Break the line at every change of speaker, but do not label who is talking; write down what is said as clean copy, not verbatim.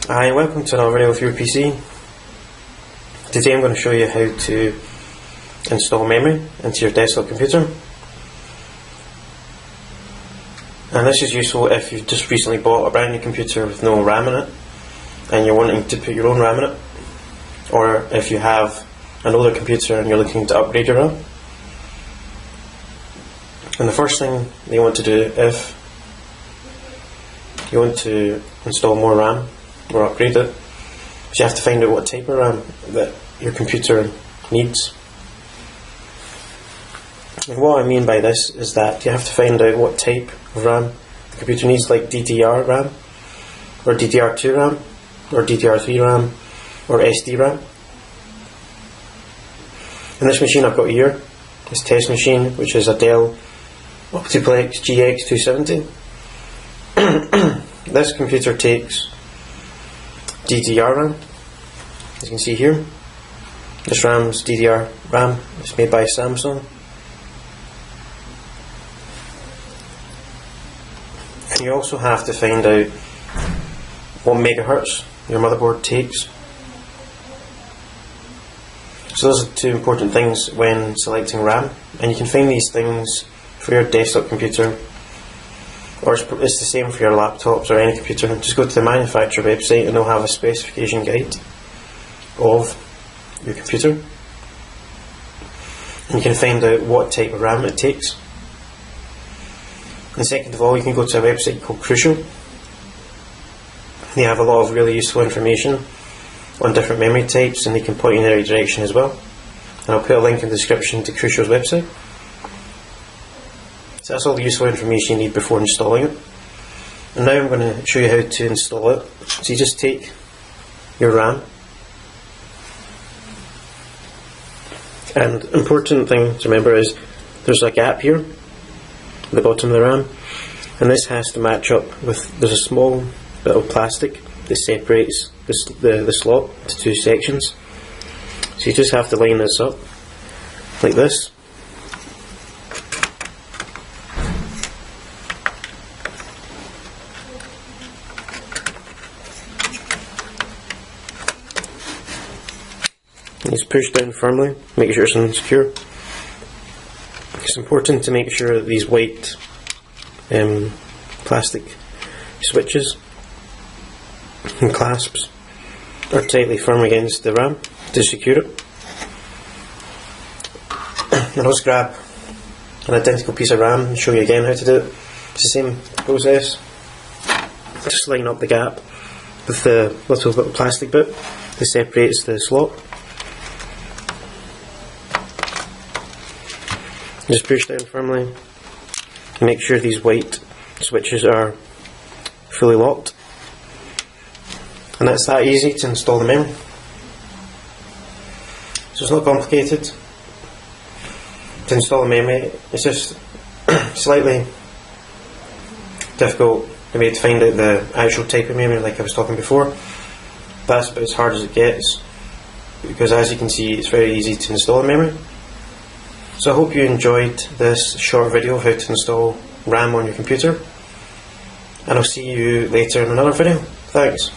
Hi, welcome to another video of your PC. Today I'm going to show you how to install memory into your desktop computer. And this is useful if you've just recently bought a brand new computer with no RAM in it and you're wanting to put your own RAM in it, or if you have an older computer and you're looking to upgrade your RAM. And the first thing you want to do if you want to install more RAM or upgrade it, is you have to find out what type of RAM that your computer needs. And what I mean by this is that you have to find out what type of RAM the computer needs, like DDR RAM, or DDR2 RAM, or DDR3 RAM, or SD RAM. In this machine I've got here, this test machine, which is a Dell Optiplex GX270. This computer takes DDR RAM, as you can see here. This RAM's DDR RAM. It's made by Samsung. And you also have to find out what megahertz your motherboard takes. So those are two important things when selecting RAM, and you can find these things for your desktop computer, or it's the same for your laptops or any computer. Just go to the manufacturer website and they'll have a specification guide of your computer, and you can find out what type of RAM it takes. And second of all, you can go to a website called Crucial. They have a lot of really useful information on different memory types, and they can point you in the right direction as well. And I'll put a link in the description to Crucial's website. So that's all the useful information you need before installing it. And now I'm going to show you how to install it. So you just take your RAM, and important thing to remember is there's a gap here at the bottom of the RAM, and this has to match up with, there's a small bit of plastic that separates the slot into two sections. So you just have to line this up like this. Just push down firmly, make sure it's secure. It's important to make sure that these white plastic switches and clasps are tightly firm against the RAM to secure it. And I'll just grab an identical piece of RAM and show you again how to do it. It's the same process. Just line up the gap with the little bit of plastic bit that separates the slot. Just push down firmly and make sure these white switches are fully locked. And it's that easy to install the memory. So it's not complicated to install the memory. It's just slightly difficult maybe to find out the actual type of memory, like I was talking before. That's about as hard as it gets, because as you can see, it's very easy to install a memory. So I hope you enjoyed this short video of how to install RAM on your computer, and I'll see you later in another video. Thanks.